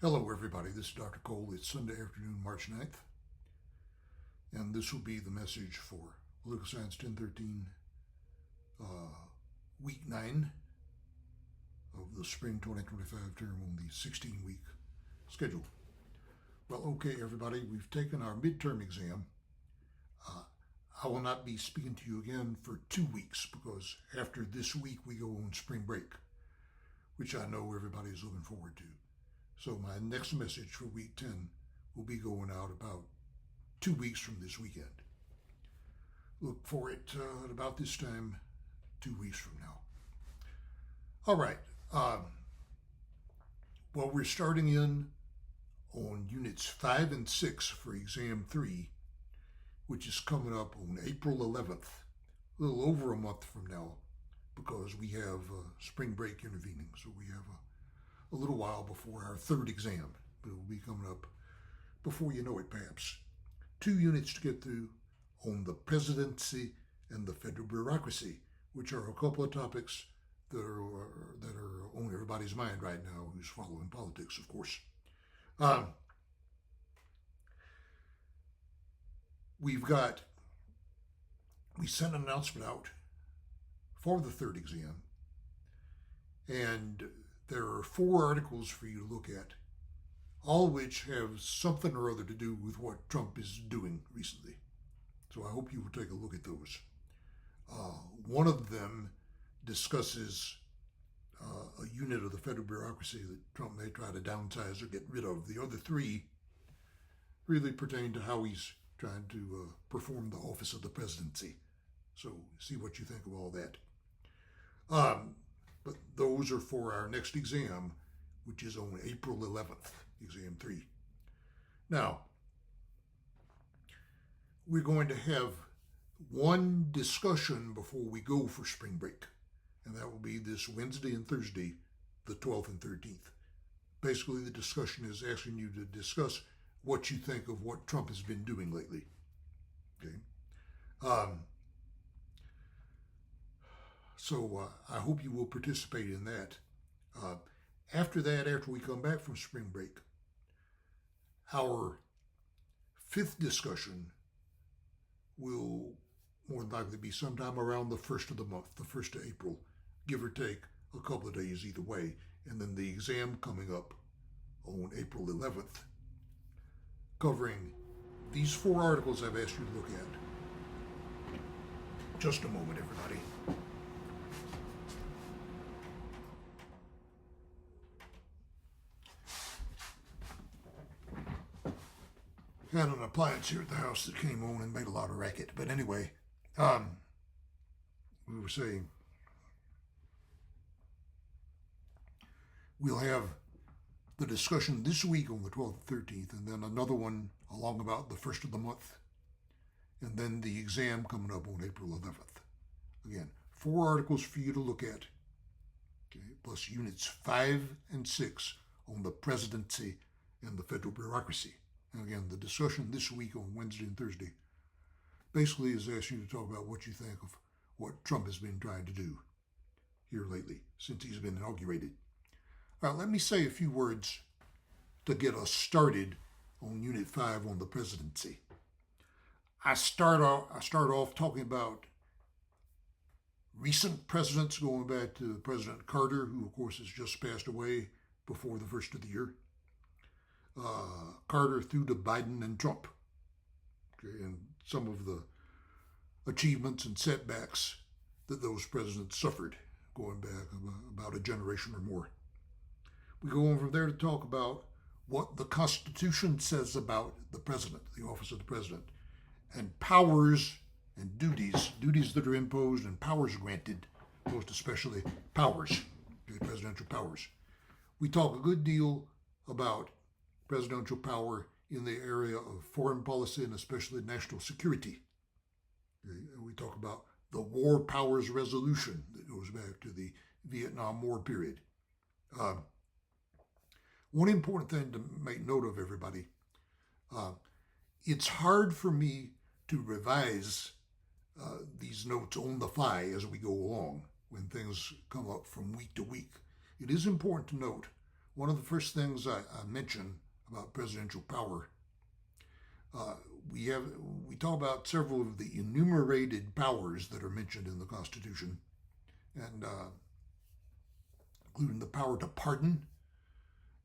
Hello, everybody. This is Dr. Cole. It's Sunday afternoon, March 9th, and this will be the message for Political Science 1013, Week 9 of the Spring 2025 term on the 16-week schedule. Well, okay, everybody, we've taken our midterm exam. I will not be speaking to you again for 2 weeks because after this week we go on spring break, which I know everybody is looking forward to. So my next message for week 10 will be going out about 2 weeks from this weekend. Look for it at about this time 2 weeks from now. All right. Well, we're starting in on units 5 and 6 for exam 3, which is coming up on April 11th, a little over a month from now, because we have spring break intervening. So we have a little while before our third exam, but it will be coming up before you know it, perhaps. 2 units to get through on the presidency and the federal bureaucracy, which are a couple of topics that are on everybody's mind right now who's following politics, of course. We sent an announcement out for the third exam, and there are 4 articles for you to look at, all of which have something or other to do with what Trump is doing recently. So I hope you will take a look at those. One of them discusses a unit of the federal bureaucracy that Trump may try to downsize or get rid of. The other 3 really pertain to how he's trying to perform the office of the presidency. So see what you think of all that. But those are for our next exam, which is on April 11th, exam 3. Now, we're going to have one discussion before we go for spring break, and that will be this Wednesday and Thursday, the 12th and 13th. Basically, the discussion is asking you to discuss what you think of what Trump has been doing lately. Okay. So I hope you will participate in that. After that, after we come back from spring break, our 5th discussion will more than likely be sometime around the 1st of the month, the 1st of April, give or take a couple of days either way. And then the exam coming up on April 11th, covering these 4 articles I've asked you to look at. Just a moment, everybody. Got an appliance here at the house that came on and made a lot of racket. But anyway, we were saying we'll have the discussion this week on the 12th and 13th, and then another one along about the 1st of the month, and then the exam coming up on April 11th. Again, 4 articles for you to look at, okay, plus units 5 and 6 on the presidency and the federal bureaucracy. And again, the discussion this week on Wednesday and Thursday basically is asking you to talk about what you think of what Trump has been trying to do here lately since he's been inaugurated. All right, let me say a few words to get us started on Unit 5 on the presidency. I start off talking about recent presidents, going back to President Carter, who of course has just passed away before the first of the year. Carter through to Biden and Trump, okay, and some of the achievements and setbacks that those presidents suffered going back about a generation or more. We go on from there to talk about what the Constitution says about the president, the office of the president, and powers and duties that are imposed and powers granted, most especially powers, okay, presidential powers. We talk a good deal about presidential power in the area of foreign policy and especially national security. Okay? We talk about the War Powers Resolution that goes back to the Vietnam War period. One important thing to make note of, everybody, it's hard for me to revise these notes on the fly as we go along when things come up from week to week. It is important to note one of the first things I mention about presidential power, we talk about several of the enumerated powers that are mentioned in the Constitution, and including the power to pardon.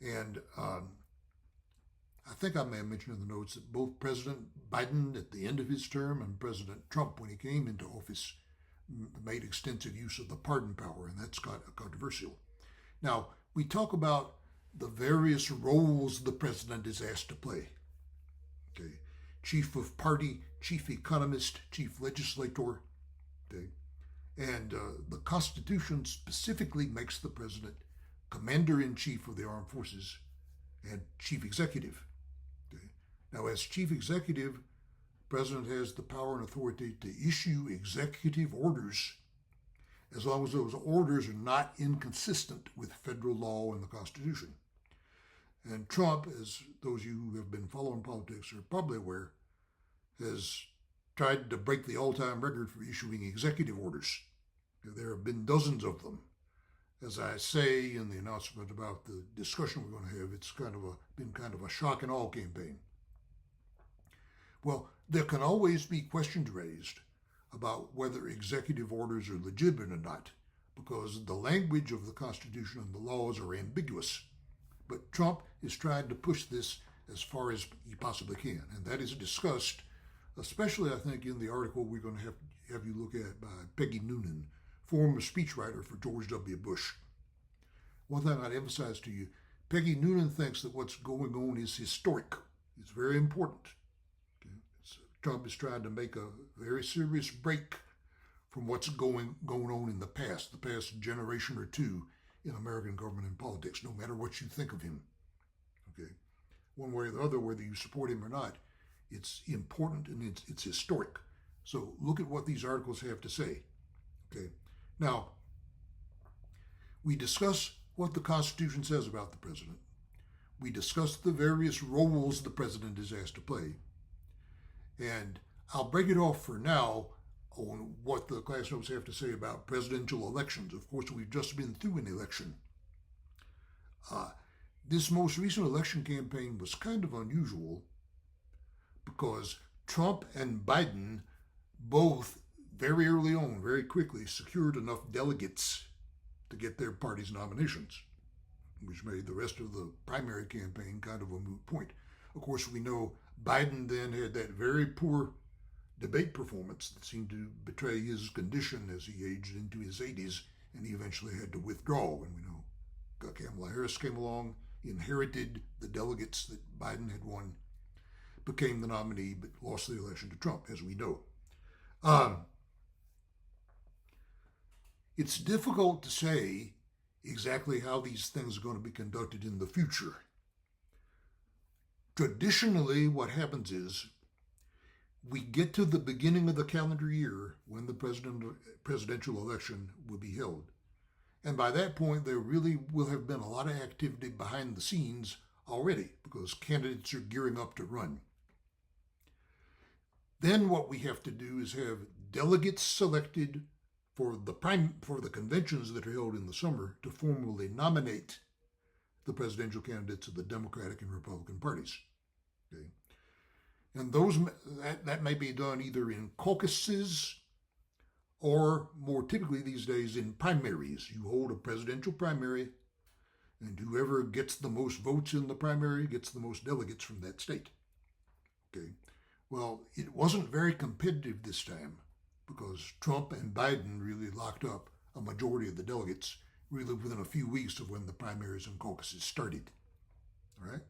And I think I may have mentioned in the notes that both President Biden at the end of his term and President Trump, when he came into office, made extensive use of the pardon power, and that's controversial. Now, we talk about the various roles the president is asked to play. Okay, chief of party, chief economist, chief legislator. Okay, and the Constitution specifically makes the president commander-in-chief of the armed forces and chief executive. Okay. Now, as chief executive, the president has the power and authority to issue executive orders as long as those orders are not inconsistent with federal law and the Constitution. And Trump, as those of you who have been following politics are probably aware, has tried to break the all-time record for issuing executive orders. There have been dozens of them. As I say in the announcement about the discussion we're going to have, it's been kind of a shock and awe campaign. Well, there can always be questions raised about whether executive orders are legitimate or not, because the language of the Constitution and the laws are ambiguous. But Trump is trying to push this as far as he possibly can, and that is discussed, especially I think in the article we're going to have you look at by Peggy Noonan, former speechwriter for George W. Bush. One thing I'd emphasize to you, Peggy Noonan thinks that what's going on is historic. It's very important. Okay? Trump is trying to make a very serious break from what's going on in the past generation or two in American government and politics, no matter what you think of him. Okay, one way or the other, whether you support him or not, it's important and it's historic. So look at what these articles have to say. Okay, now we discuss what the Constitution says about the president. We discuss the various roles the president is asked to play. And I'll break it off for now on what the class notes have to say about presidential elections. Of course, we've just been through an election. This most recent election campaign was kind of unusual because Trump and Biden both very early on, very quickly, secured enough delegates to get their party's nominations, which made the rest of the primary campaign kind of a moot point. Of course, we know Biden then had that very poor debate performance that seemed to betray his condition as he aged into his 80s, and he eventually had to withdraw. And we know Kamala Harris came along, inherited the delegates that Biden had won, became the nominee, but lost the election to Trump, as we know. It's difficult to say exactly how these things are going to be conducted in the future. Traditionally, what happens is we get to the beginning of the calendar year when the presidential election will be held. And by that point, there really will have been a lot of activity behind the scenes already because candidates are gearing up to run. Then what we have to do is have delegates selected for the conventions that are held in the summer to formally nominate the presidential candidates of the Democratic and Republican parties. Okay? And that may be done either in caucuses or more typically these days in primaries. You hold a presidential primary, and whoever gets the most votes in the primary gets the most delegates from that state. Okay. Well, it wasn't very competitive this time because Trump and Biden really locked up a majority of the delegates really within a few weeks of when the primaries and caucuses started. All right.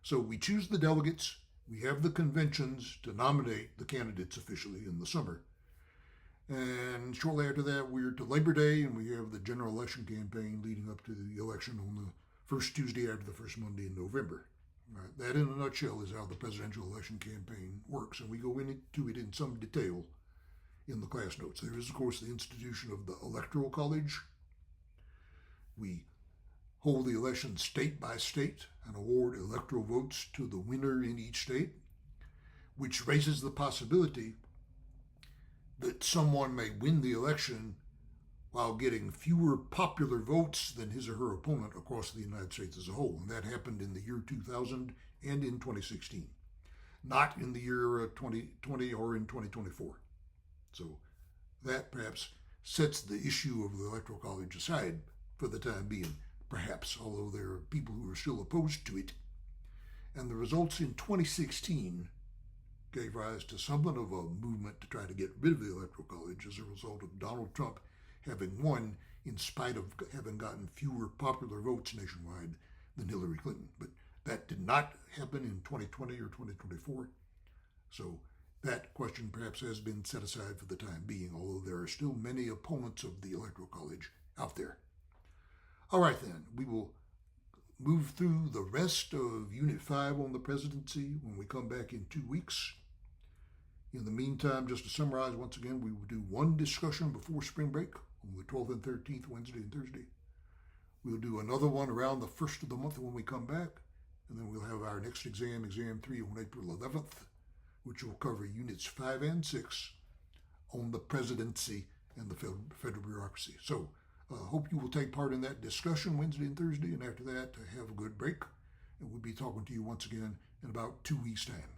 So we choose the delegates. We have the conventions to nominate the candidates officially in the summer. And shortly after that, we're to Labor Day, and we have the general election campaign leading up to the election on the first Tuesday after the first Monday in November. Right. That, in a nutshell, is how the presidential election campaign works, and we go into it in some detail in the class notes. There is, of course, the institution of the Electoral College. We hold the election state by state and award electoral votes to the winner in each state, which raises the possibility that someone may win the election while getting fewer popular votes than his or her opponent across the United States as a whole. And that happened in the year 2000 and in 2016, not in the year 2020 or in 2024. So that perhaps sets the issue of the Electoral College aside for the time being, perhaps, although there are people who are still opposed to it. And the results in 2016 gave rise to something of a movement to try to get rid of the Electoral College as a result of Donald Trump having won in spite of having gotten fewer popular votes nationwide than Hillary Clinton. But that did not happen in 2020 or 2024. So that question perhaps has been set aside for the time being, although there are still many opponents of the Electoral College out there. All right, then, we will move through the rest of Unit 5 on the presidency when we come back in 2 weeks. In the meantime, just to summarize once again, we will do one discussion before spring break on the 12th and 13th, Wednesday and Thursday. We'll do another one around the first of the month when we come back, and then we'll have our next exam, Exam 3, on April 11th, which will cover Units 5 and 6 on the presidency and the federal bureaucracy. So, hope you will take part in that discussion Wednesday and Thursday, and after that, have a good break, and we'll be talking to you once again in about 2 weeks' time.